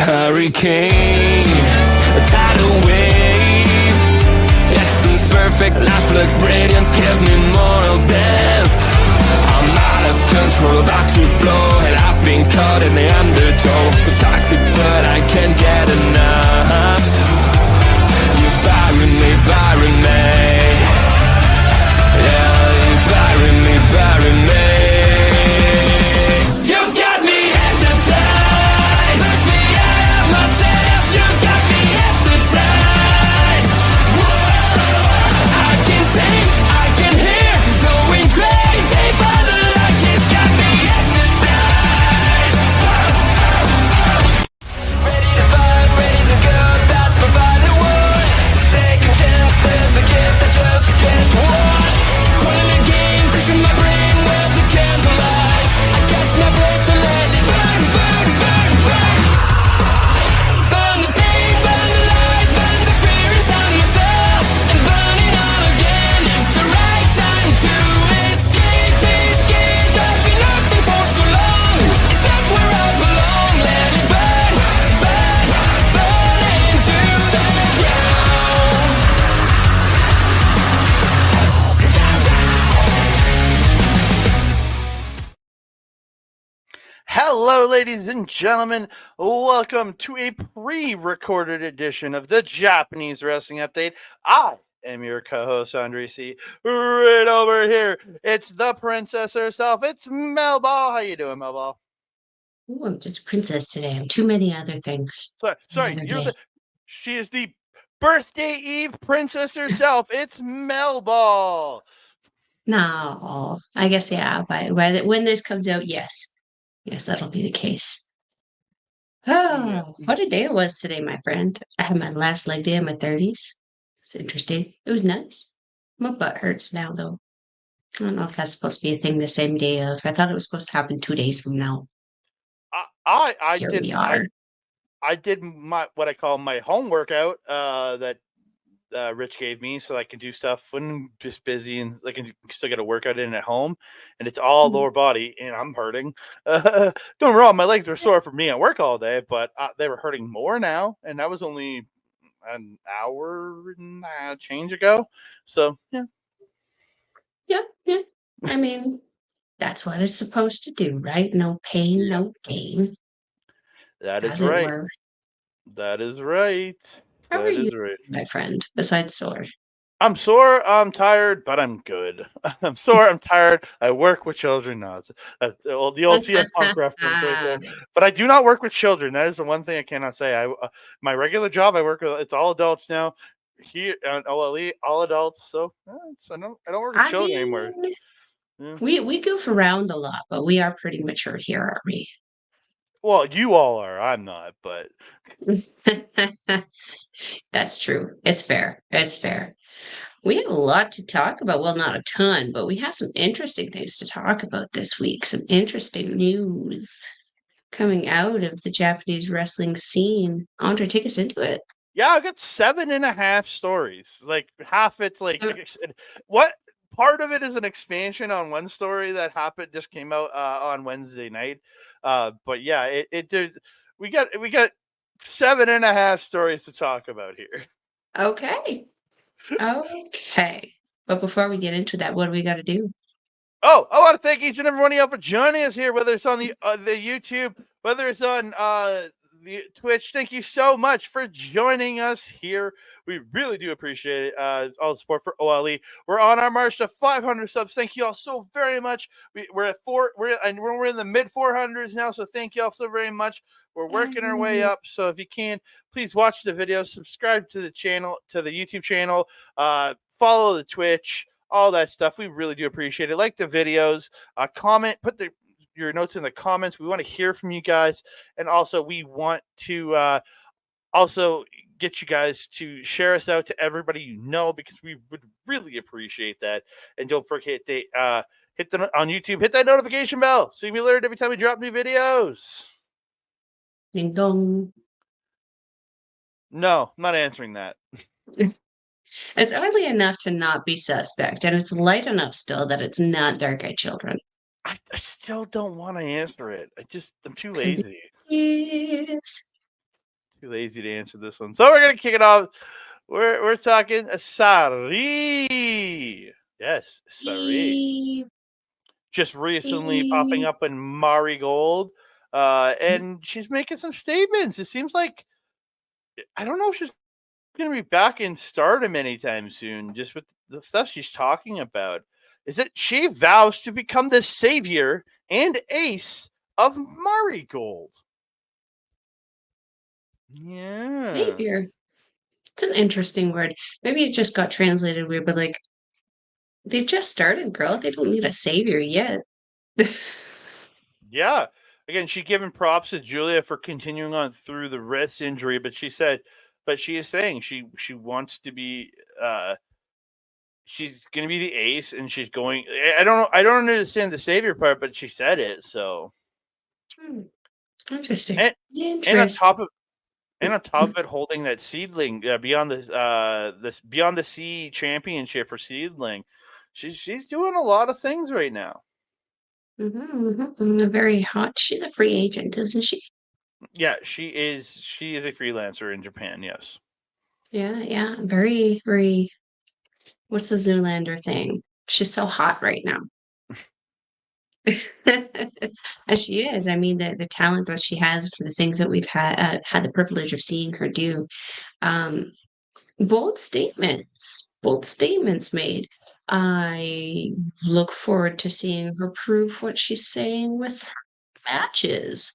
hurricane, a tidal wave. Essence perfect, life looks brilliant. Give me more of this. I'm out of control, about to blow, and I've been caught in the undertow. So toxic, but I can't get enough. You burying me, burying me. Yeah, you burying me, burying me. Hello, ladies and gentlemen. Welcome to a pre-recorded edition of the Japanese Wrestling Update. I am your co-host, Andre C. Right over here, it's the princess herself. It's Melball. How you doing, Melball? Ooh, I'm just a princess today. I'm too many other things. Sorry. She is the birthday eve princess herself. It's Melball. No, I guess, yeah. When this comes out, yes. Yes, that'll be the case. Oh, what a day it was today, my friend. I had my last leg day in my 30s. It's interesting. It was nice. My butt hurts now, though. I don't know if that's supposed to be a thing the same day of. I thought it was supposed to happen 2 days from now. Here we are. I did my what I call my home workout that Rich gave me, so I can do stuff when I'm just busy and I can still get a workout in at home. And it's all lower body, and I'm hurting. Don't get me wrong, my legs were sore for me at work all day, but they were hurting more now, and that was only an hour and a change ago. So yeah. I mean, that's what it's supposed to do, right? No pain, no gain. That is right. That is right. How are you, my friend, besides sore? I'm sore, I'm tired, but I'm good. I'm sore, I'm tired. I work with children. No, it's the old CM Punk reference right there. But I do not work with children. That is the one thing I cannot say. My regular job, I work with, it's all adults now. Here at OLE, all adults. So I don't work with children anymore. Yeah. We goof around a lot, but we are pretty mature here, aren't we? Well, you all are. I'm not, but that's true. It's fair. We have a lot to talk about. Well, not a ton, but we have some interesting things to talk about this week. Some interesting news coming out of the Japanese wrestling scene. Andre, take us into it. Yeah, I got 7.5 stories. Like half it's like So- what part of it is an expansion on one story that happened just came out on Wednesday night. But yeah, we got 7.5 stories to talk about here. Okay. Okay. But before we get into that, what do we got to do? Oh, I want to thank each and every one of y'all for joining us here, whether it's on the YouTube, whether it's on the Twitch. Thank you so much for joining us here. We really do appreciate it. All the support for OLE. We're on our march to 500 subs. Thank you all so very much. We're at we're in the mid 400s now, so thank you all so very much. We're working our way up. So if you can, please watch the videos, subscribe to the channel, to the YouTube channel, follow the Twitch, all that stuff. We really do appreciate it. Like the videos, comment, put your notes in the comments. We want to hear from you guys. And also we want to also get you guys to share us out to everybody you know, because we would really appreciate that. And don't forget to hit on YouTube, hit that notification bell so you'll be alerted every time we drop new videos. Ding dong. No, I'm not answering that. It's early enough to not be suspect, and it's light enough still that it's not dark-eyed children. I still don't want to answer it. I'm too lazy. Yes. Too lazy to answer this one. So we're gonna kick it off. We're talking Sari. Yes, Sari. Just recently popping up in Marigold. And she's making some statements. It seems like I don't know if she's gonna be back in Stardom anytime soon, just with the stuff she's talking about. Is that she vows to become the savior and ace of Marigold. Yeah. Savior. It's an interesting word. Maybe it just got translated weird, but like they just started, girl. They don't need a savior yet. Yeah. Again, she given props to Julia for continuing on through the wrist injury, but she is saying she wants to be she's gonna be the ace, and she's going. I don't understand the savior part, but she said it. So Interesting. and Interesting. on top of it, holding that seedling beyond this beyond the sea championship for seedling, she's doing a lot of things right now. Very hot. She's a free agent, isn't she? Yeah, she is. She is a freelancer in Japan. Yes. Yeah. Very, very. What's the Zoolander thing? She's so hot right now. As she is. I mean, the talent that she has for the things that we've had the privilege of seeing her do. Bold statements made. I look forward to seeing her prove what she's saying with her matches.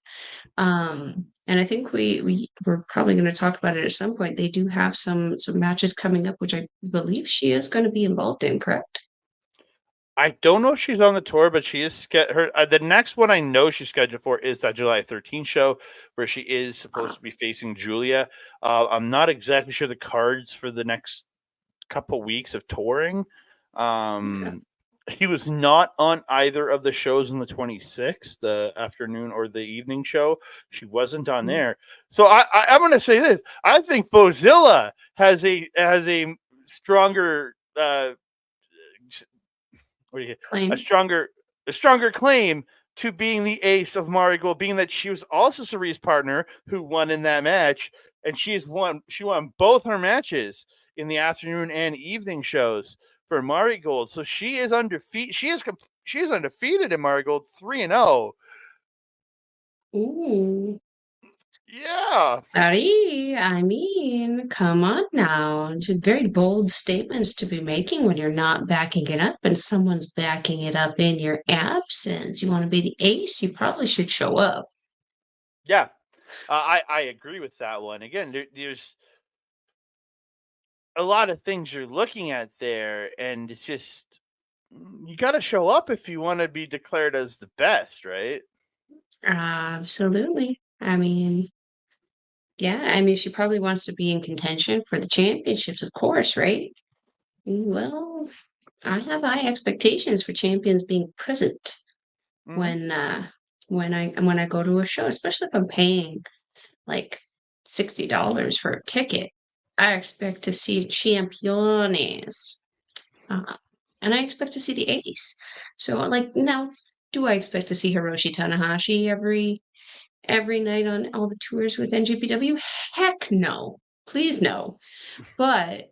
And I think we're probably going to talk about it at some point. They do have some matches coming up, which I believe she is going to be involved in, correct? I don't know if she's on the tour, but she is the next one I know she's scheduled for is that July 13th show where she is supposed to be facing Julia. I'm not exactly sure the cards for the next couple weeks of touring. He was not on either of the shows on the 26th, the afternoon or the evening show. She wasn't on there. So I'm going to say this. I think Bozilla has a stronger Claim. a stronger claim to being the ace of Marigold, being that she was also Sarie's partner who won in that match, and she won both her matches in the afternoon and evening shows for Marigold. So she is undefeated. She is undefeated in Marigold, 3-0. Ooh. Yeah. Sorry, I mean, come on now. It's very bold statements to be making when you're not backing it up and someone's backing it up in your absence. You want to be the ace, you probably should show up. Yeah. I agree with that one. Again, there's a lot of things you're looking at there, and it's just you got to show up if you want to be declared as the best, right? Absolutely. I mean, yeah, I mean, she probably wants to be in contention for the championships, of course, right? Well, I have high expectations for champions being present Mhm. when I go to a show, especially if I'm paying like $60 for a ticket. I expect to see championes, uh, and I expect to see the ace. So, like, now, do I expect to see Hiroshi Tanahashi every night on all the tours with NJPW? Heck no, please no. But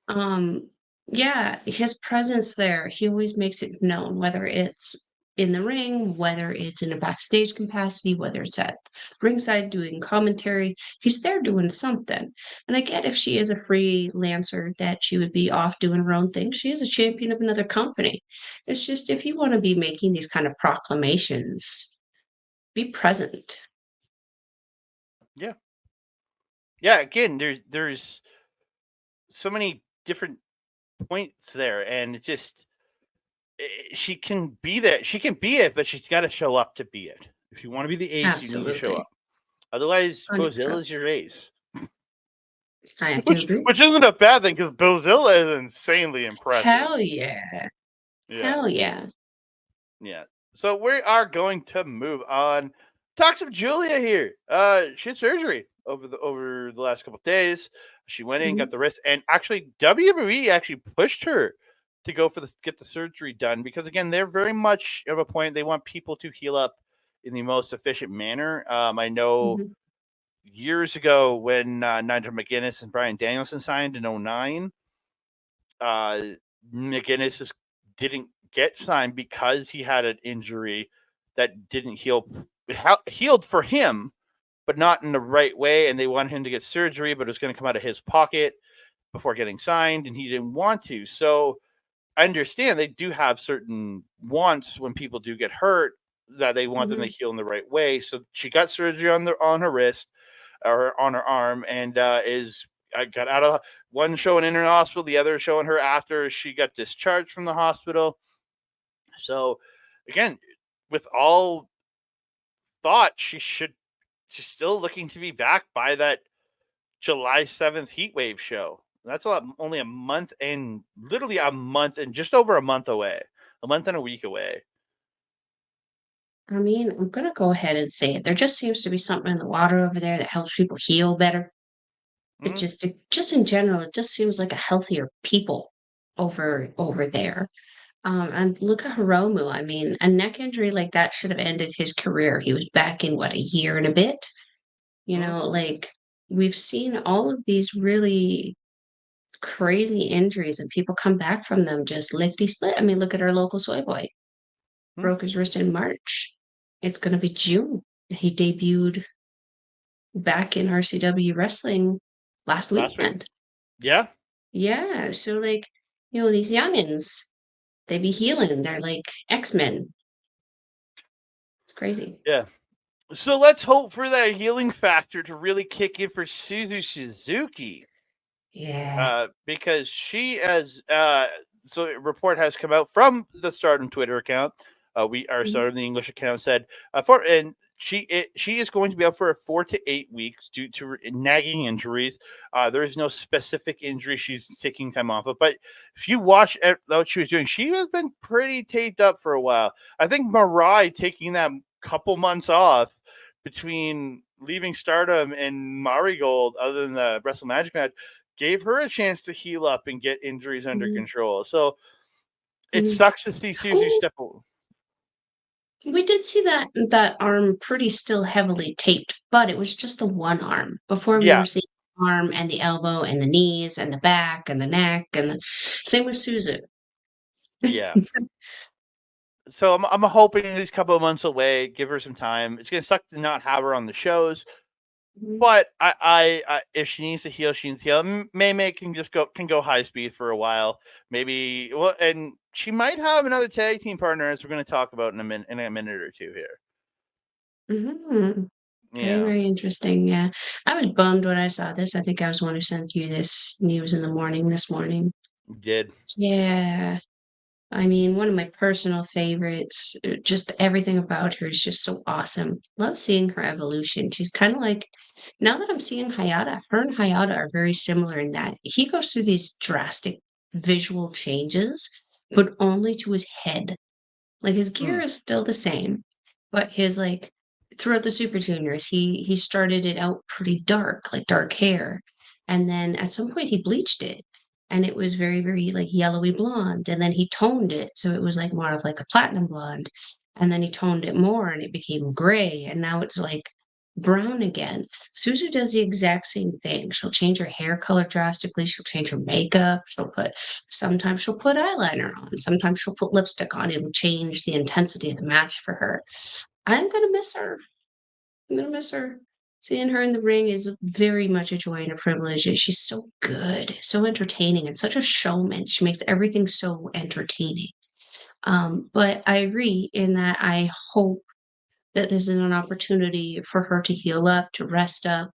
um, yeah, his presence there, he always makes it known, whether it's in the ring, whether it's in a backstage capacity, whether it's at ringside doing commentary, he's there doing something. And I get if she is a freelancer that she would be off doing her own thing. She is a champion of another company. It's just if you want to be making these kind of proclamations, be present. Yeah. Yeah. Again, there's so many different points there, and it just she can be there. She can be it, but she's got to show up to be it. If you want to be the ace, you need to show Absolutely. up. Otherwise, Bozilla's 100%. your ace, I have to which agree. which isn't a bad thing because Bozilla is insanely impressive. Hell yeah. Yeah, Hell yeah. yeah. So we are going to move on. Talk some Julia here. She had surgery over the last couple of days. She went in, got Mhm. the wrist, and actually WWE actually pushed her to go for get the surgery done because again, they're very much of a point they want people to heal up in the most efficient manner. I know Mhm. years ago when Nigel McGuinness and Brian Danielson signed in 09, uh, McGuinness didn't get signed because he had an injury that didn't healed for him, but not in the right way. And they wanted him to get surgery, but it was going to come out of his pocket before getting signed, and he didn't want to. So I understand they do have certain wants when people do get hurt that they want them to Mhm. heal in the right way. So she got surgery on her wrist or on her arm, and I got out of one showing in her hospital, the other showing her after she got discharged from the hospital. So again, with all thought, she's still looking to be back by that July 7th heat wave show. That's only a month and literally a month and just over a month away, a month and a week away. I mean, I'm gonna go ahead and say it. There just seems to be something in the water over there that helps people heal better. Mm-hmm. It just in general, it just seems like a healthier people over there. And look at Hiromu. I mean, a neck injury like that should have ended his career. He was back in what, a year and a bit? You Mm-hmm. know, like we've seen all of these really crazy injuries and people come back from them just lickety split. I mean, look at our local soy boy. Broke his wrist in March. It's going to be June. He debuted back in RCW wrestling last Last week, weekend. yeah, Yeah, so like, these youngins, they be healing. They're like X-Men. It's crazy. yeah. So let's hope for that healing factor to really kick in for Suzu Suzuki. Yeah. Because she has so a report has come out from the Stardom Twitter account. We our Mhm. Stardom the English account said for and she is going to be out for 4 to 8 weeks due to nagging injuries. There is no specific injury she's taking time off of, but if you watch what she was doing, she has been pretty taped up for a while. I think Mirai taking that couple months off between leaving Stardom and Marigold, other than the Wrestle Magic match, gave her a chance to heal up and get injuries under Mhm. control. So it Mhm. sucks to see Suzu Oh, step away. we did see that arm pretty still heavily taped, but it was just the one arm. Before we Yeah, were seeing the arm and the elbow and the knees and the back and the neck and the same with Susan. yeah. So I'm hoping these couple of months away, give her some time. It's gonna suck to not have her on the shows, Mhm. but I if she needs to heal, she needs to heal. May can go high speed for a while, maybe. Well, and she might have another tag team partner, as we're going to talk about in a minute or two here. Mhm. Very, Yeah, very interesting. Yeah. I was bummed when I saw this. I think I was the one who sent you this news in the morning this morning. did. Yeah. I mean, one of my personal favorites. Just everything about her is just so awesome. Love seeing her evolution. She's kind of like, now that I'm seeing Hayata, her and Hayata are very similar in that he goes through these drastic visual changes, but only to his head. Like his gear is still the same, but his like throughout the Super Juniors, he started it out pretty dark, like dark hair, and then at some point he bleached it, and it was very very like yellowy blonde, and then he toned it so it was like more of like a platinum blonde, and then he toned it more and it became gray, and now it's like brown again. Suzu does the exact same thing. She'll change her hair color drastically. She'll change her makeup. Sometimes she'll put eyeliner on. Sometimes she'll put lipstick on. It'll change the intensity of the match for her. I'm gonna miss her. I'm gonna miss her. Seeing her in the ring is very much a joy and a privilege. She's so good, so entertaining, and such a showman. She makes everything so entertaining. But I agree in that I hope that this is an opportunity for her to heal up, to rest up,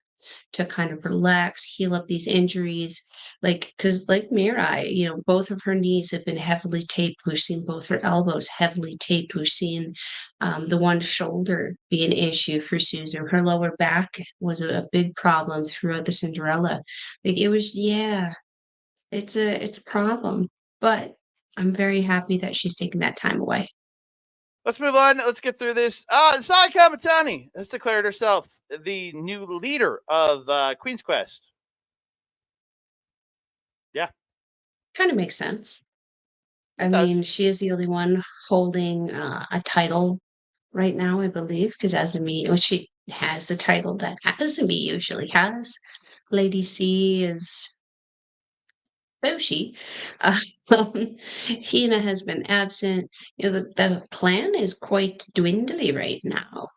to kind of relax, heal up these injuries. Like, because like Mirai, both of her knees have been heavily taped. We've seen both her elbows heavily taped. We've seen the one shoulder be an issue for Susan. Her lower back was a big problem throughout the Cinderella. Like it was, yeah, it's a problem. But I'm very happy that she's taking that time away. Let's move on. Let's get through this. Sai Kamatani has declared herself the new leader of Queen's Quest. Yeah. Kind of makes sense. It I does. mean, she is the only one holding a title right now, I believe, because she has the title that Azumi usually has. Lady C is Boshi. Uh, Hina has been absent. The clan is quite dwindly right now.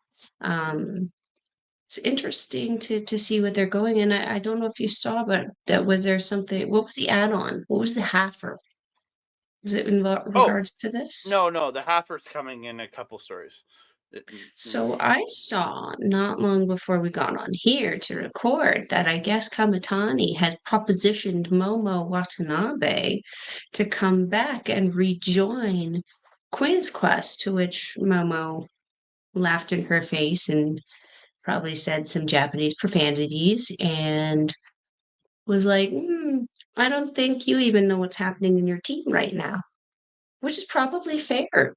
It's interesting to see what they're going. And I don't know if you saw, but was there something? What was the add-on? What was the halfer? Was it in regards to this? No, the Halfer's coming in a couple stories. So I saw not long before we got on here to record that I guess Kamatani has propositioned Momo Watanabe to come back and rejoin Queen's Quest, to which Momo laughed in her face and probably said some Japanese profanities and was like, I don't think you even know what's happening in your team right now, which is probably fair.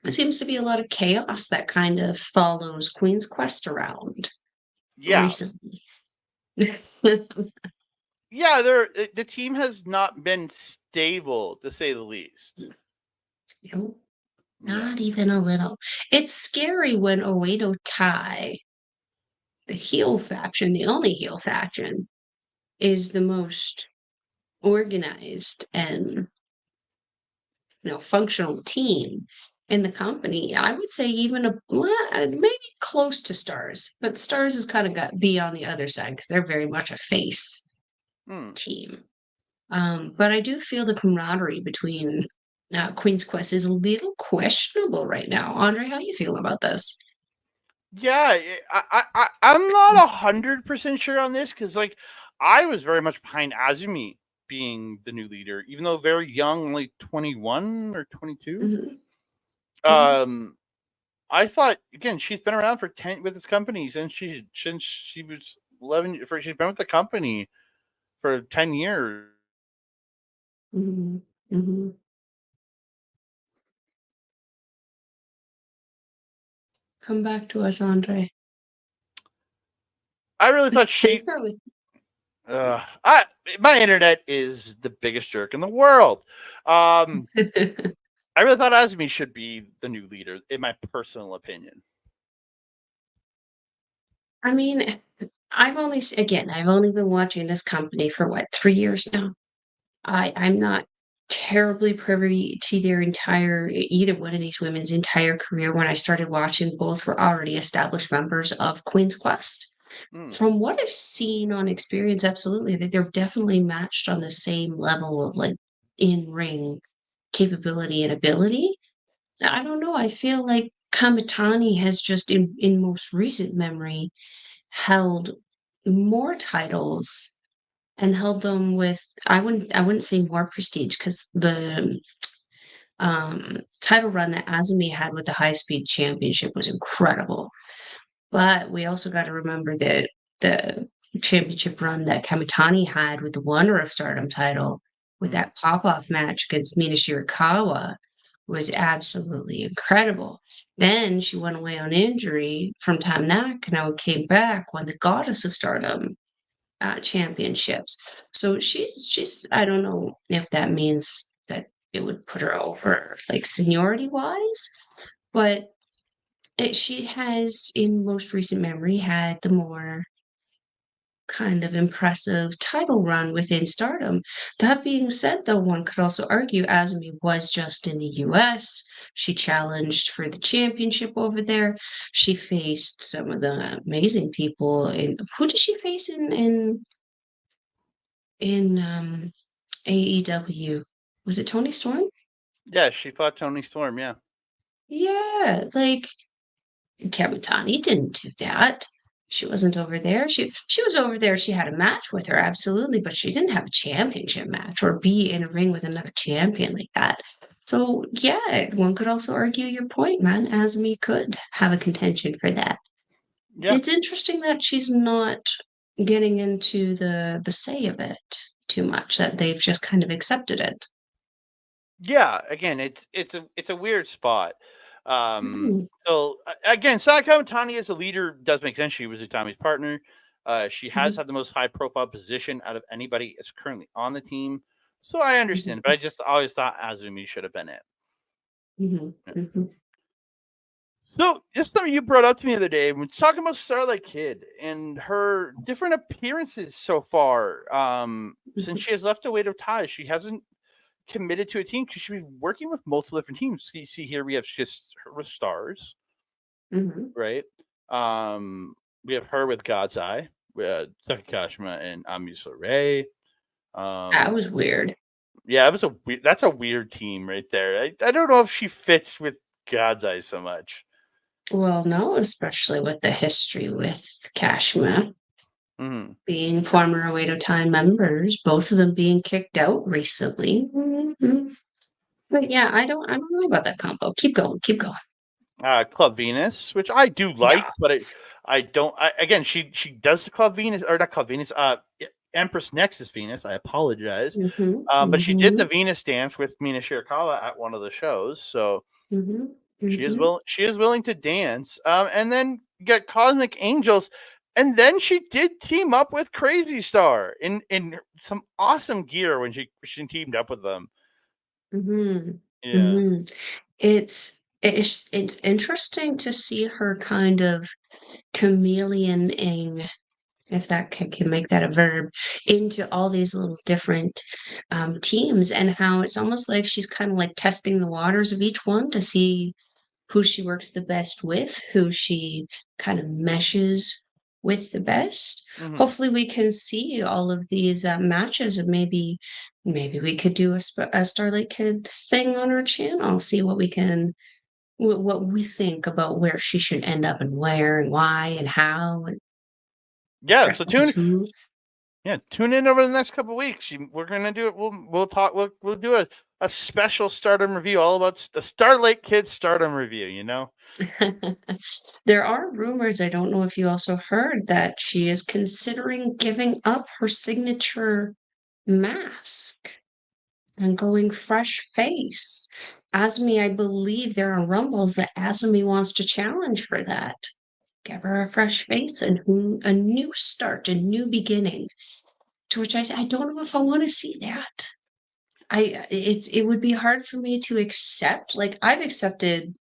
It seems to be a lot of chaos that kind of follows Queen's Quest around Yeah. recently. Yeah, the team has not been stable, to say the least. Nope, not even a little. It's scary when Oedo Tai, the heel faction, the only heel faction, is the most organized and functional team in the company. I would say even maybe close to Stars, but Stars has kind of got be on the other side because they're very much a face team. But I do feel the camaraderie between Queen's Quest is a little questionable right now. Andre, how you feel about this? Yeah, I'm not 100% sure on this because, like, I was very much behind Azumi being the new leader, even though very young, only 21 or 22. Mm-hmm. I thought, again, she's been around for 10 with this company since she was 11. She's been with the company for 10 years. Mm-hmm. Mm-hmm. Come back to us, Andre. I really thought my internet is the biggest jerk in the world. I really thought Azumi should be the new leader, in my personal opinion. I mean, I've only been watching this company for what, 3 years now. I'm not terribly privy to either one of these women's entire career. When I started watching, both were already established members of Queen's Quest. From what I've seen on experience, absolutely, that they're definitely matched on the same level of like in-ring capability and ability. I don't know. I feel like Kamitani has just in most recent memory held more titles and held them with I wouldn't say more prestige because the title run that Azumi had with the High Speed Championship was incredible. But we also got to remember that the championship run that Kamitani had with the Wonder of Stardom title with that pop-off match against Mina Shirakawa was absolutely incredible. Then she went away on injury from Tam Nakano, came back, won the Goddess of Stardom championships. So she's I don't know if that means that it would put her over like seniority wise, but she has in most recent memory had the more kind of impressive title run within Stardom. That being said, though, one could also argue Azumi was just in the US. She challenged for the championship over there. She faced some of the amazing people in who did she face in AEW? Was it Tony Storm? Yeah, she fought Tony Storm, yeah. Yeah, like Kamitani didn't do that. She wasn't over there. She was over there. She had a match with her, absolutely, but she didn't have a championship match or be in a ring with another champion like that. So yeah, one could also argue your point, man. Azumi could have a contention for that. Yeah. It's interesting that she's not getting into the say of it too much, that they've just kind of accepted it. Yeah, again, it's a weird spot. Mhm, So again, Sakako Tani as a leader does make sense. She was Utami's partner. She has mhm, had the most high profile position out of anybody that's currently on the team. So I understand, but mhm, I just always thought Azumi should have been it. mhm, Yeah. mhm, So just something you brought up to me the other day when talking about Starlight Kid and her different appearances so far. Since mhm, she has left away to ties, she hasn't committed to a team because she's been working with multiple different teams. So you see here we have just her with Stars, mhm. right? Um, we have her with God's Eye, with Takashima and Amisore. That Um, was weird. yeah, that's a weird team right there. I don't know if she fits with God's Eye so much. Well, no, especially with the history with Kashima Mm-hmm. being former Oedo Time members, both of them being kicked out recently. Mhm. But yeah, I don't know about that combo. Keep going, keep going. Club Venus, which I do like, Yeah. but I don't. Again, she does the Club Venus or not Club Venus. Empress Nexus Venus. I apologize, Mm-hmm, but she did mm-hmm, the Venus dance with Mina Shirakawa at one of the shows, so mm-hmm, she is mm-hmm. willing to dance. And then you got Cosmic Angels, and then she did team up with Crazy Star in some awesome gear when she teamed up with them. Mm-hmm. Yeah. Mm-hmm. It's interesting to see her kind of chameleoning, if that can make that a verb, into all these little different teams, and how it's almost like she's kind of like testing the waters of each one to see who she works the best with, who she kind of meshes with the best. Hmm. Hopefully, we can see all of these matches, and maybe we could do a Starlight Kid thing on our channel. See what we can, what we think about where she should end up, and where, and why, and how, and Yeah. dress So up as tune who. Yeah, tune in over the next couple of weeks. We're gonna do it. We'll talk. We'll do a special Stardom review all about the Starlight Kids Stardom review. You know. There are rumors, I don't know if you also heard, that she is considering giving up her signature mask and going fresh face. Azumi, I believe there are rumbles that Azumi wants to challenge for that. Give her a fresh face and a new start, a new beginning. To which I say, I don't know if I want to see that. It would be hard for me to accept. Like I've accepted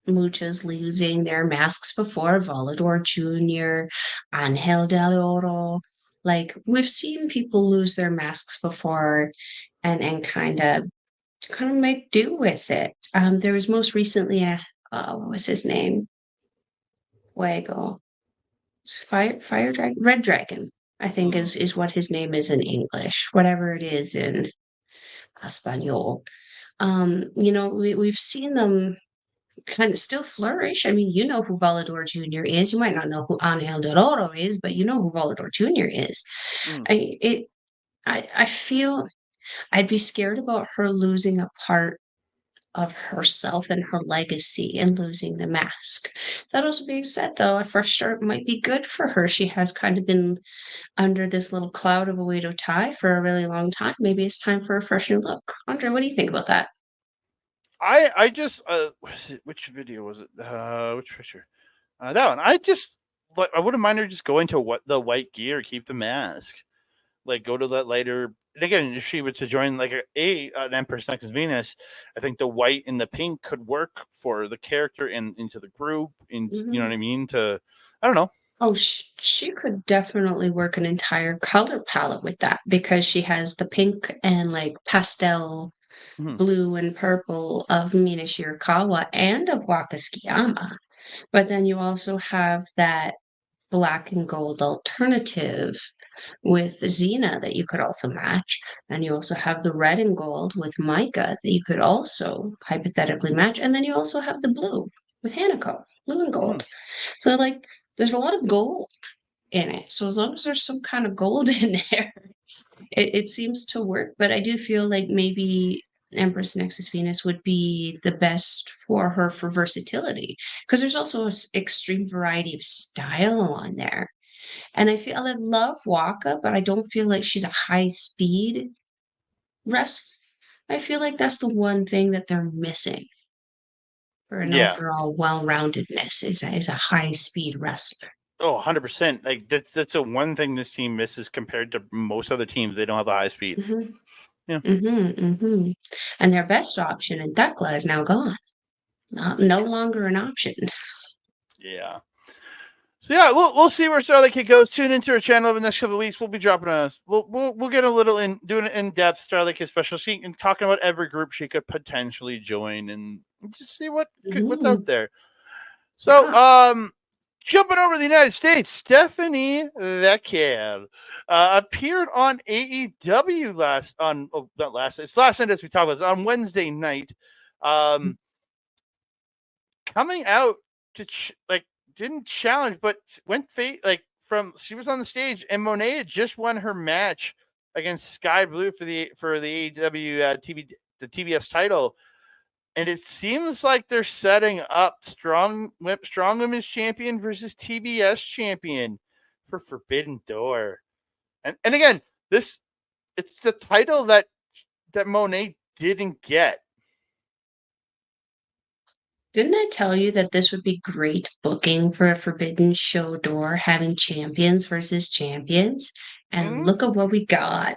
Luchas losing their masks before, Volador Jr., Angel Del Oro. Like we've seen people lose their masks before and kind of make do with it. There was most recently a what was his name? Fuego. Fire Dragon, Red Dragon, I think Mm. is what his name is in English, whatever it is in Espanol. We've seen them kind of still flourish. I mean, you know who Volador Jr. is. You might not know who Angel Dororo is, but you know who Volador Jr. is. Mm. I it I feel I'd be scared about her losing a part of herself and her legacy in losing the mask. That also being said, though, a fresh start might be good for her. She has kind of been under this little cloud of a weight of tie for a really long time. Maybe it's time for a fresh new look. Andre, what do you think about that? I just which video was it? Which picture? That one. I wouldn't mind her just going to what the white gear, keep the mask, like go to that later. And again, if she were to join like an Empress Next Venus, I think the white and the pink could work for the character and into the group. And you know what I mean? I don't know. Oh, she could definitely work an entire color palette with that because she has the pink and like pastel Mhm. blue and purple of Mina Shirakawa and of Waka Tsukiyama. But then you also have that black and gold alternative with Xena that you could also match. Then you also have the red and gold with Micah that you could also hypothetically match. And then you also have the blue with Hanako, blue and Mhm. gold. So, like, there's a lot of gold in it. So, as long as there's some kind of gold in there, it seems to work. But I do feel like maybe Empress Nexus Venus would be the best for her for versatility because there's also an extreme variety of style on there. And I love Waka, but I don't feel like she's a high speed wrestler. I feel like that's the one thing that they're missing for an Yeah. overall well-roundedness is a high speed wrestler. Oh, 100%. Like that's a one thing this team misses compared to most other teams. They don't have a high speed. Hmm. Yeah. And their best option in Thekla is now gone. No longer an option. Yeah. So yeah, we'll see where Starlight Kid goes. Tune into our channel over the next couple of weeks. We'll be dropping us. We'll get a little doing an in-depth Starlight Kid special sheet and talking about every group she could potentially join and just see what's out there. So jumping over to the United States, Stephanie Vecchia appeared on AEW it's last night as we talked about this, on Wednesday night. Coming out to didn't challenge, but went she was on the stage, and Monet had just won her match against Sky Blue for the AEW the TBS title, and it seems like they're setting up strong women's champion versus TBS champion for Forbidden Door, and again it's the title that Monet didn't get. Didn't I tell you that this would be great booking for a Forbidden Show door, having champions versus champions? And look at what we got.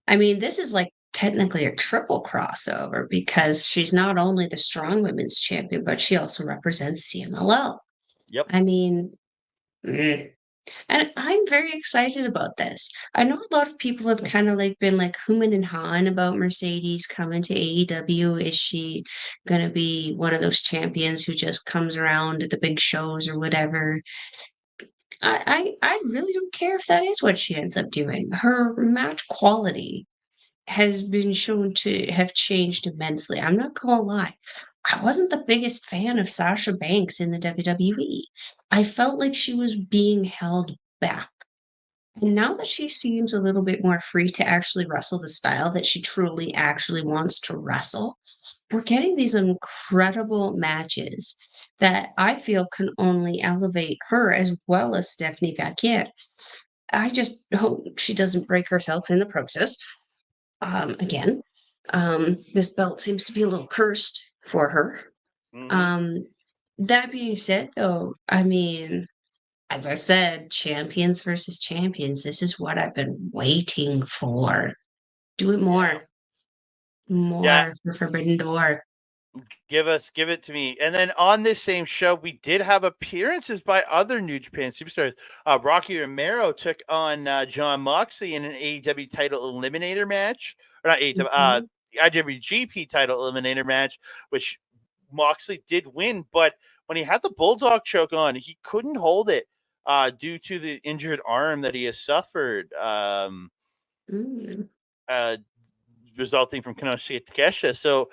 I mean, this is like technically a triple crossover because she's not only the strong women's champion, but she also represents CMLL. Yep. I mean, and I'm very excited about this. I know a lot of people have kind of like been like humming and hawing about Mercedes coming to AEW. Is she gonna be one of those champions who just comes around at the big shows or whatever? I really don't care if that is what she ends up doing. Her match quality has been shown to have changed immensely. I'm not gonna lie. I wasn't the biggest fan of Sasha Banks in the WWE. I felt like she was being held back. And now that she seems a little bit more free to actually wrestle the style that she truly actually wants to wrestle, we're getting these incredible matches that I feel can only elevate her as well as Stephanie Vacquier. I just hope she doesn't break herself in the process. Again, this belt seems to be a little cursed for her. Um, that being said, though, I mean, as I said, champions versus champions. This is what I've been waiting for. Do it more. Yeah. More for Forbidden Door. Give it to me. And then on this same show, we did have appearances by other New Japan superstars. Rocky Romero took on John Moxley in an AEW title eliminator match, or not AEW, IWGP title eliminator match, which Moxley did win. But when he had the Bulldog choke on, he couldn't hold it due to the injured arm that he has suffered, resulting from Konosuke Takeshita. So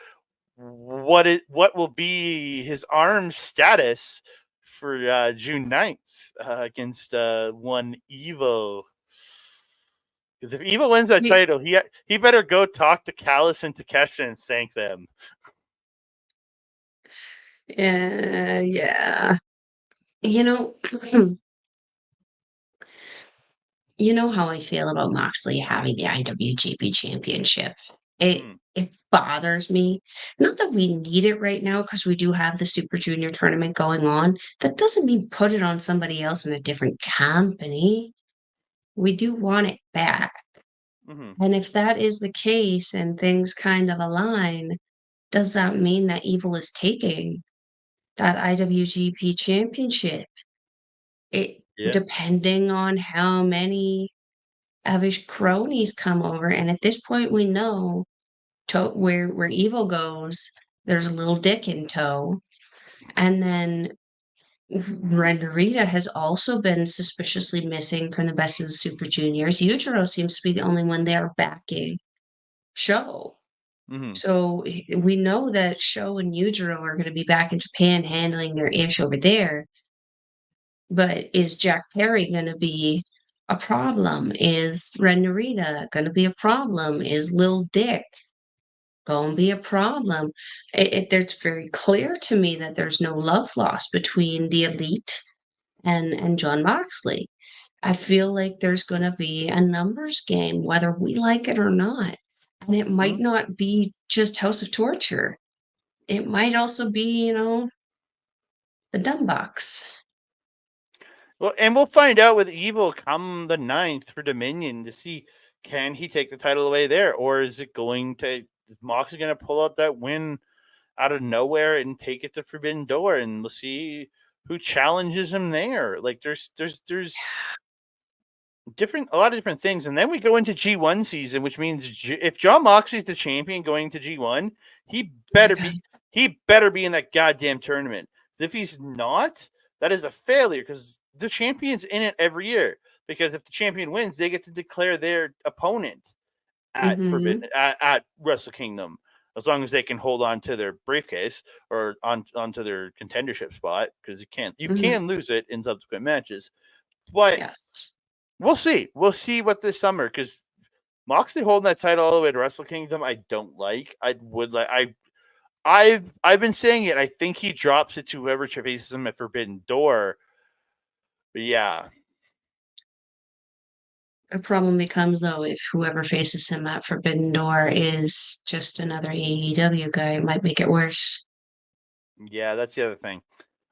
what will be his arm status for June 9th against one Evo? Because if Evo wins that title, he better go talk to Callis and Takeshita and thank them. Yeah. You know, you know how I feel about Moxley having the IWGP Championship. It bothers me. Not that we need it right now because we do have the Super Junior tournament going on. That doesn't mean put it on somebody else in a different company. We do want it back. And if that is the case and things kind of align, does that mean that Evil is taking that IWGP Championship? It Yeah. depending on how many of his cronies come over, and at this point, we know where Evil goes. There's a little dick in tow, and then Renderita has also been suspiciously missing from the Best of the Super Juniors. Yujiro seems to be the only one there backing Show. So we know that Show and Yujiro are going to be back in Japan handling their ish over there. But is Jack Perry going to be a problem? Is Red Narita going to be a problem? Is Lil Dick going to be a problem? It's very clear to me that there's no love lost between the Elite and John Moxley. I feel like there's going to be a numbers game, whether we like it or not. And it might not be just House of Torture. It might also be, the dumb box. Well, and we'll find out with Evil come the 9th for Dominion to see, can he take the title away there, or is Mox going to pull out that win out of nowhere and take it to Forbidden Door, and we'll see who challenges him there. Like there's a lot of different things, and then we go into G1 season, which means if John Moxley's the champion going to G1, he better be in that goddamn tournament. If he's not, that is a failure because the champion's in it every year. Because if the champion wins, they get to declare their opponent at at Wrestle Kingdom, as long as they can hold on to their briefcase or onto their contendership spot, because you can lose it in subsequent matches. But yes. We'll see. We'll see what this summer, because Moxley holding that title all the way to Wrestle Kingdom, I don't like. I've been saying it. I think he drops it to whoever faces him at Forbidden Door. But yeah. The problem becomes, though, if whoever faces him at Forbidden Door is just another AEW guy, it might make it worse. Yeah, that's the other thing.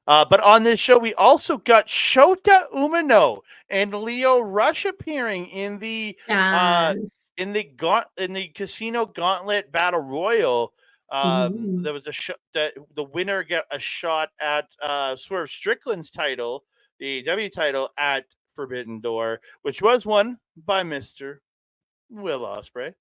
But on this show, we also got Shota Umino and Lio Rush appearing in the Casino Gauntlet Battle Royal. There was that the winner got a shot at Swerve Strickland's title, the AEW title, at Forbidden Door, which was won by Mr. Will Ospreay.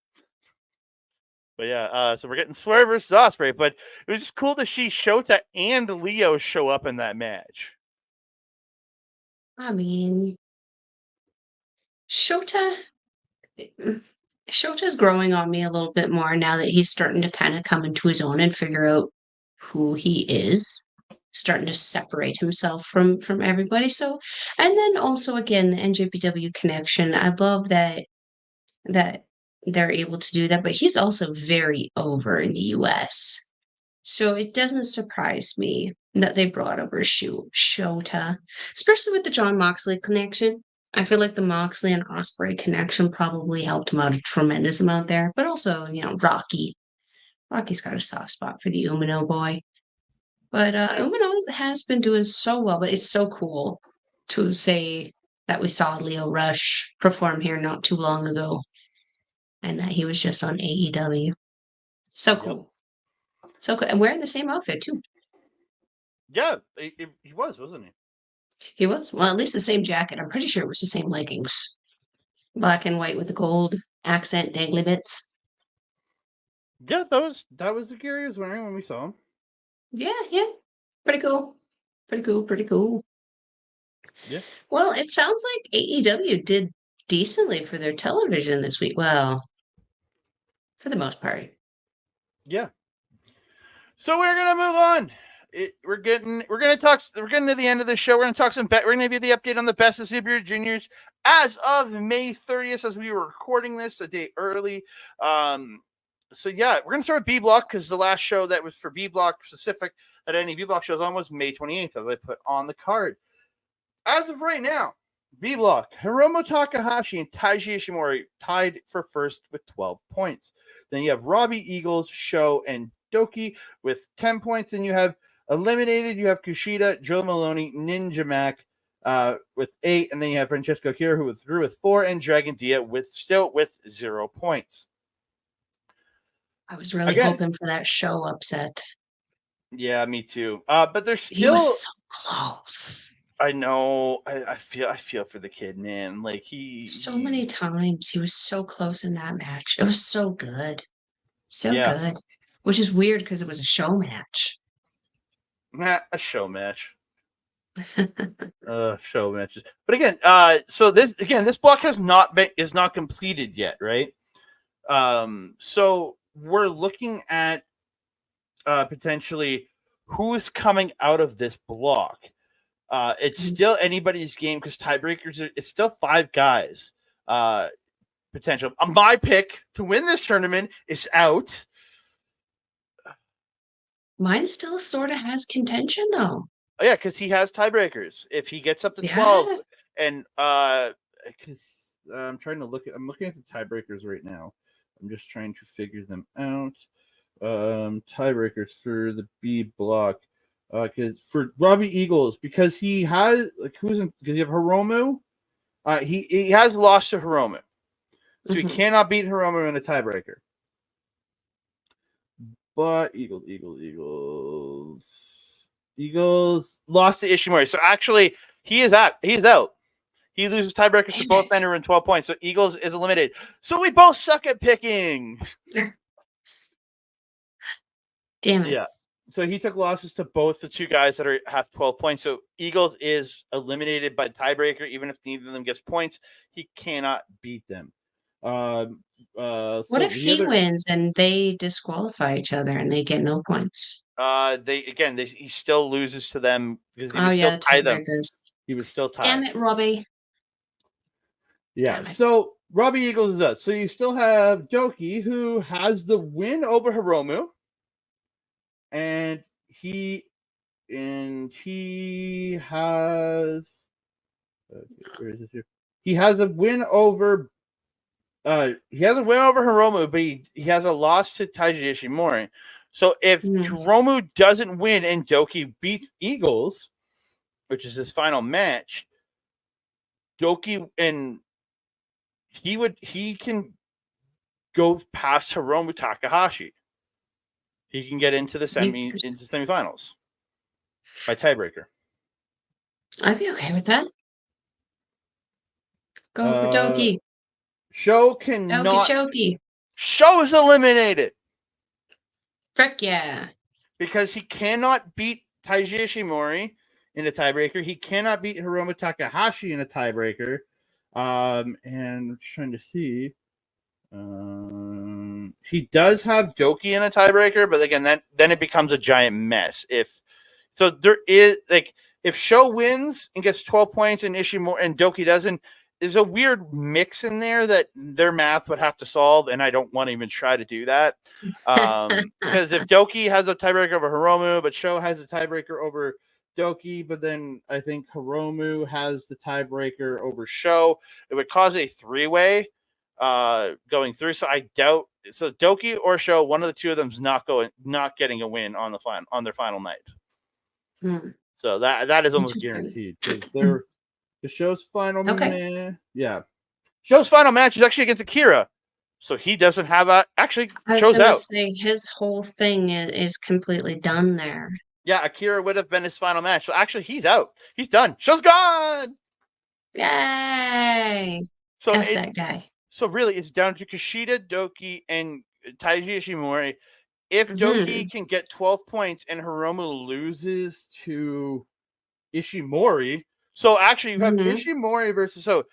But yeah, so we're getting Swerve versus Ospreay, but it was just cool to see Shota and Lio show up in that match. I mean, Shota Shota's growing on me a little bit more now that he's starting to kind of come into his own and figure out who he is, starting to separate himself from everybody. So, and then also again the NJPW connection. I love that they're able to do that, but he's also very over in the US. So it doesn't surprise me that they brought over Shota, especially with the John Moxley connection. I feel like the Moxley and Ospreay connection probably helped him out a tremendous amount there. But also, Rocky. Rocky's got a soft spot for the Umino boy. But Umino has been doing so well, but it's so cool to say that we saw Lio Rush perform here not too long ago and that he was just on AEW. So cool. So cool. And wearing the same outfit, too. Yeah, he was, wasn't he? He was. Well, at least the same jacket. I'm pretty sure it was the same leggings. Black and white with the gold accent dangly bits. Yeah, that was the gear he was wearing when we saw him. Yeah. Pretty cool. Pretty cool. Yeah. Well, it sounds like AEW did decently for their television this week. Well, for the most part. Yeah. So we're gonna move on. We're getting to the end of the show. We're gonna talk we're gonna give you the update on the Best of Super Juniors as of May 30th, as we were recording this a day early. So yeah, we're gonna start with B Block because the last show that was for B Block specific that any B Block shows on was May 28th, as I put on the card. As of right now, B Block, Hiromu Takahashi and Taiji Ishimori tied for first with 12 points. Then you have Robbie Eagles, Sho, and Doki with 10 points. And you have eliminated, you have Kushida, Joe Maloney, Ninja Mac with 8. And then you have Francesco Kira, who withdrew with 4, and Dragon Dia still with 0 points. I was really hoping for that Show upset. Yeah, me too. But there's still... He was so close. I know. I feel for the kid, man. Like so many times he was so close in that match. It was so good. So good. Which is weird because it was a show match. A show match. Show matches. But again, so this block is not completed yet, right? So we're looking at potentially who's coming out of this block. It's still anybody's game because tiebreakers. It's still 5 guys. Potential. My pick to win this tournament is out. Mine still sort of has contention though. Oh yeah, because he has tiebreakers. If he gets up to 12, and because I'm looking at the tiebreakers right now. I'm just trying to figure them out. Tiebreakers for the B block. Because for Robbie Eagles, because he has because you have Hiromu, he has lost to Hiromu, so he cannot beat Hiromu in a tiebreaker. But Eagles lost to Ishimori, so actually he is out. He loses tiebreakers to both men who are in 12 points, so Eagles is eliminated. So we both suck at picking. Damn it! Yeah. So he took losses to both the 2 guys that have 12 points. So Eagles is eliminated by tiebreaker, even if neither of them gets points. He cannot beat them. What if he wins and they disqualify each other and they get no points? He still loses to them because he would still tie them. He would still tie. Damn it, Robbie. Yeah. So Robbie Eagles does. So you still have Doki, who has the win over Hiromu. And he has where is this here? He has a win over Hiromu, but he has a loss to Taiji Ishimori. So if Hiromu doesn't win and Doki beats Eagles, which is his final match, Doki and he can go past Hiromu Takahashi. He can get into the semifinals by tiebreaker. I'd be okay with that. Go for Doki. Sho cannot. Doki. Sho is eliminated. Frick yeah. Because he cannot beat Taiji Ishimori in a tiebreaker. He cannot beat Hiromu Takahashi in a tiebreaker. And I'm trying to see. He does have Doki in a tiebreaker, but again, then it becomes a giant mess. If Sho wins and gets 12 points and Ishimori and Doki doesn't, there's a weird mix in there that their math would have to solve, and I don't want to even try to do that. Because if Doki has a tiebreaker over Hiromu, but Sho has a tiebreaker over Doki, but then I think Hiromu has the tiebreaker over Sho, it would cause a 3-way. Going through, so I doubt. So Doki or Sho, one of the 2 of them's not getting a win on their final night. So that is almost guaranteed because the Sho's final match. Yeah, Sho's final match is actually against Akira, so he doesn't have actually. I was going to say his whole thing is completely done there. Yeah, Akira would have been his final match. So actually, he's out. He's done. Sho's gone. Yay! So that guy. So really, it's down to Kushida, Doki, and Taiji Ishimori. If Doki can get 12 points and Hiromu loses to Ishimori, so actually you have Ishimori versus. So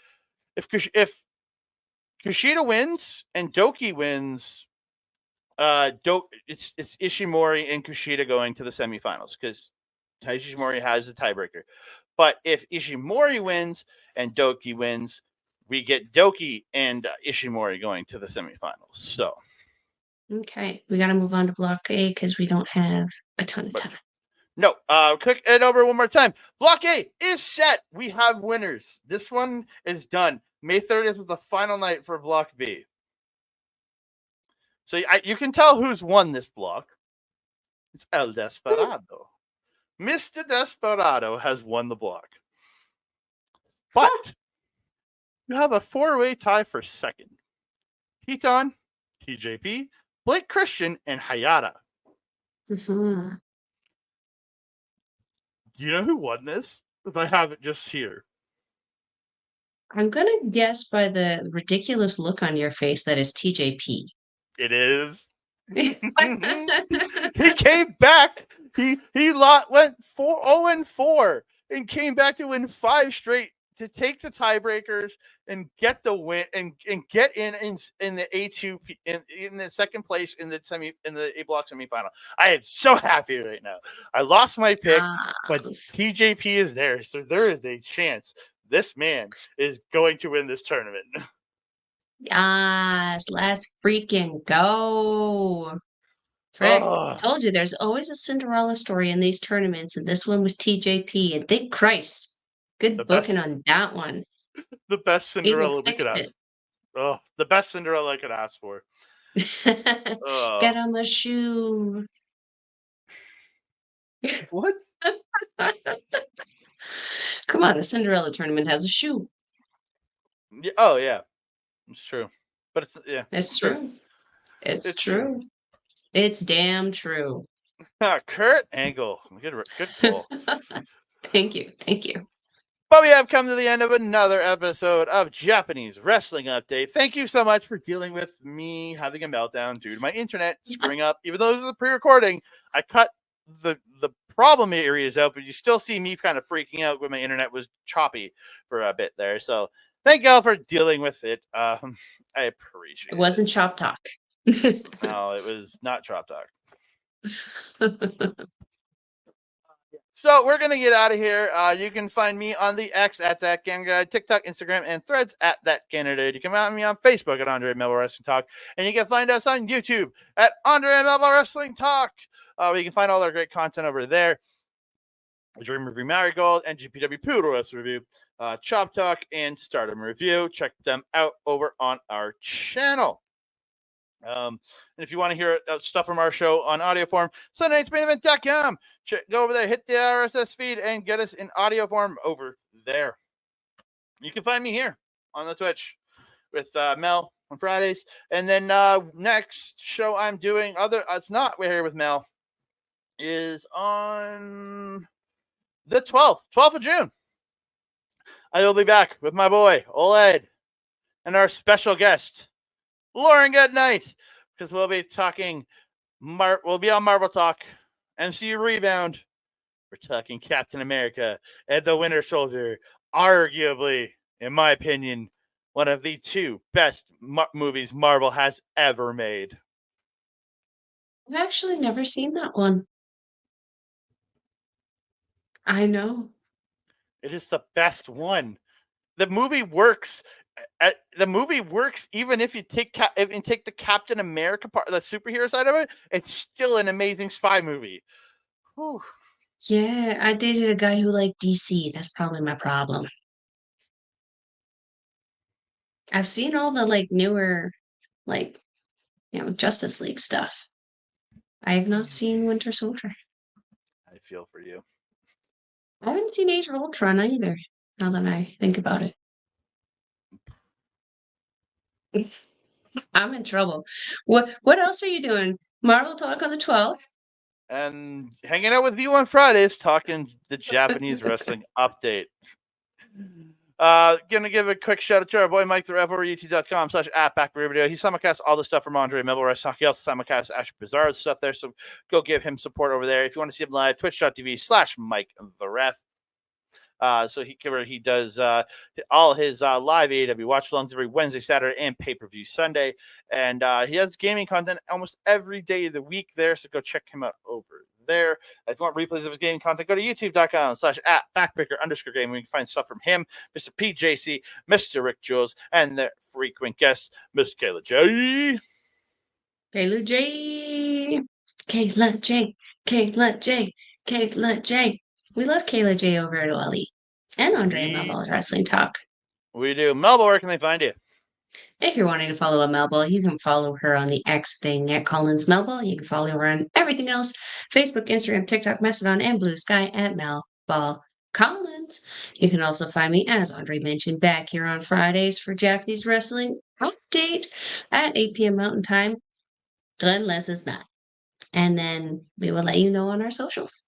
if Kushida wins and Doki wins, it's Ishimori and Kushida going to the semifinals because Taiji Ishimori has the tiebreaker. But if Ishimori wins and Doki wins, we get Doki and Ishimori going to the semifinals. So Okay, we got to move on to Block A because we don't have a ton of time. No, click it over one more time. Block A is set. We have winners. This one is done. May 30th is the final night for Block B. So you can tell who's won this block. It's El Desperado. Mr. Desperado has won the block. But you have a 4-way tie for second. Teton, TJP, Blake Christian, and Hayata. Mm-hmm. Do you know who won this? If I have it just here. I'm going to guess by the ridiculous look on your face that is TJP. It is. He came back. He went 0-4 and came back to win 5 straight to take the tiebreakers and get the win and get in the A2 in the second place in the A block semifinal. I am so happy right now. I lost my pick, but TJP is there, so there is a chance this man is going to win this tournament. Yes, let's freaking go. Frick, told you there's always a Cinderella story in these tournaments, and this one was TJP, and thank Christ. Good booking on that one. The best Cinderella we could ask. Oh, the best Cinderella I could ask for. Get him a shoe. What? Come on, the Cinderella tournament has a shoe. Yeah, oh, yeah. It's true. But it's true. It's true. It's damn true. Kurt Angle. Good pull. Thank you. But we have come to the end of another episode of Japanese Wrestling Update. Thank you so much for dealing with me having a meltdown due to my internet screwing up. Even though this is a pre-recording, I cut the problem areas out, but you still see me kind of freaking out when my internet was choppy for a bit there. So thank y'all for dealing with it. I appreciate it. It wasn't Chop Talk. No, it was not Chop Talk. So we're going to get out of here. You can find me on the X at That Canada, TikTok, Instagram, and Threads at That Canada. You can find me on Facebook at Andre Melball Wrestling Talk. And you can find us on YouTube at Andre Melball Wrestling Talk. You can find all our great content over there. Dream Review Marigold, NJPW Poodle Wrestling Review, Chop Talk, and Stardom Review. Check them out over on our channel. And if you want to hear stuff from our show on audio form, SundayNightsMainEvent.com. Go over there, hit the RSS feed, and get us in audio form over there. You can find me here on the Twitch with Mel on Fridays. And then next show I'm doing, it's not we're here with Mel, is on the 12th of June. I will be back with my boy, Oled, and our special guest, Lauren Goodnight, because we'll be talking, we'll be on Marvel Talk, MCU Rebound. We're talking Captain America and the Winter Soldier, arguably, in my opinion, one of the 2 best movies Marvel has ever made. I've actually never seen that one. I know. It is the best one. The movie works. Even if you take the Captain America part, the superhero side of it. It's still an amazing spy movie. Whew. Yeah, I dated a guy who liked DC. That's probably my problem. I've seen all the newer, Justice League stuff. I have not seen Winter Soldier. I feel for you. I haven't seen Age of Ultron either, now that I think about it. I'm in trouble. What else are you doing? Marvel Talk on the 12th? And hanging out with you on Fridays, talking the Japanese Wrestling Update. Gonna give a quick shout out to our boy Mike the Ref over youtube.com/@backvideo. He simulcasts all the stuff from Andre Melball Wrestling Talk. He also simulcasts Ash Bizarre's stuff there, so go give him support over there. If you want to see him live, twitch.tv/Mike the Ref. So he does all his live AEW watch alongs every Wednesday, Saturday, and pay-per-view Sunday. And he has gaming content almost every day of the week there, so go check him out over there. If you want replays of his gaming content, go to youtube.com/@backbreaker_game, where you can find stuff from him, Mr. PJC, Mr. Rick Jules, and their frequent guest, Miss Kayla J. Kayla J. Kayla J. Kayla J. Kayla J. We love Kayla J over at OLE. And Andre Melball Wrestling Talk. We do. Melba, where can they find you? If you're wanting to follow a Melball, you can follow her on the X thing at Collins Melball. You can follow her on everything else: Facebook, Instagram, TikTok, Mastodon, and Blue Sky at Melball Collins. You can also find me, as Andre mentioned, back here on Fridays for Japanese Wrestling Update at 8 p.m. Mountain Time, unless it's not. And then we will let you know on our socials.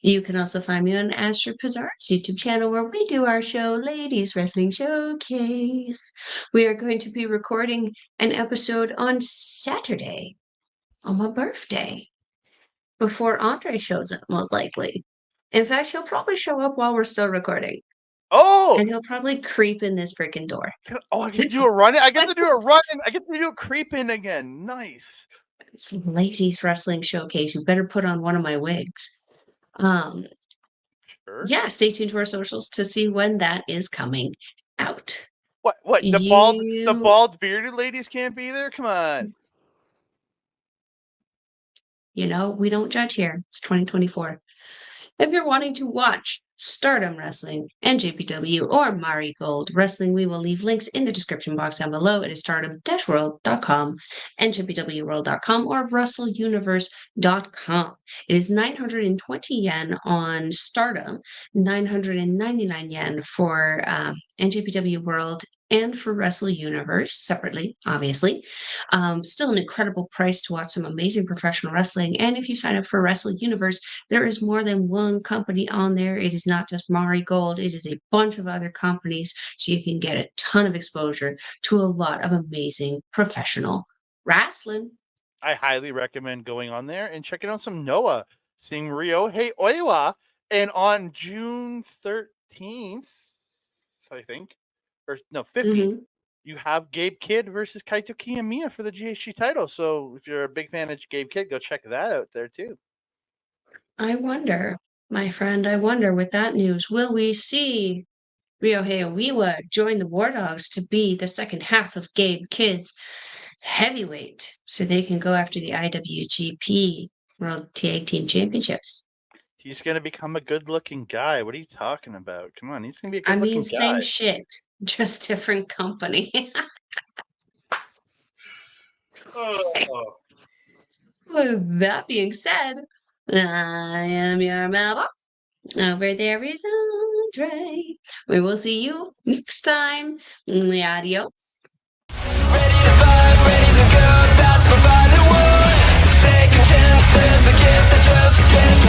You can also find me on Astro Pizarro's YouTube channel, where we do our show, Ladies Wrestling Showcase. We are going to be recording an episode on Saturday, on my birthday, before Andre shows up, most likely. In fact, he'll probably show up while we're still recording. Oh! And he'll probably creep in this freaking door. Oh, I get to do a run-in? I get to do a run-in. I get to do a creep-in again. Nice. It's Ladies Wrestling Showcase. You better put on one of my wigs. Sure. Yeah, stay tuned to our socials to see when that is coming out. What? The bald bearded ladies can't be there? Come on. You know, we don't judge here. It's 2024. If you're wanting to watch Stardom Wrestling, NJPW, or Mari Gold Wrestling, we will leave links in the description box down below. It is stardom-world.com, njpwworld.com, or wrestleuniverse.com. It is 920 yen on Stardom, 999 yen for NJPW World, and for Wrestle Universe separately, obviously. Still an incredible price to watch some amazing professional wrestling. And if you sign up for Wrestle Universe, there is more than one company on there. It is not just Mari Gold. It is a bunch of other companies, so you can get a ton of exposure to a lot of amazing professional wrestling. I highly recommend going on there and checking out some Noah, seeing Ryohei Oiwa, and on June 13th, I think, or no, 15th, you have Gabe Kidd versus Kaito Kiyomiya for the GHC title. So if you're a big fan of Gabe Kidd, go check that out there too. I wonder, my friend, with that news, will we see Ryohei Oiwa join the War Dogs to be the second half of Gabe Kidd's heavyweight, so they can go after the IWGP World Tag Team Championships? He's going to become a good-looking guy. What are you talking about? Come on, he's going to be a good-looking guy. Same shit, just different company. With that being said, I am your Melba. Over there is Andre. We will see you next time. Adios. Ready to fight, ready to go, that's my fighting word. Second chances, a gift that just gets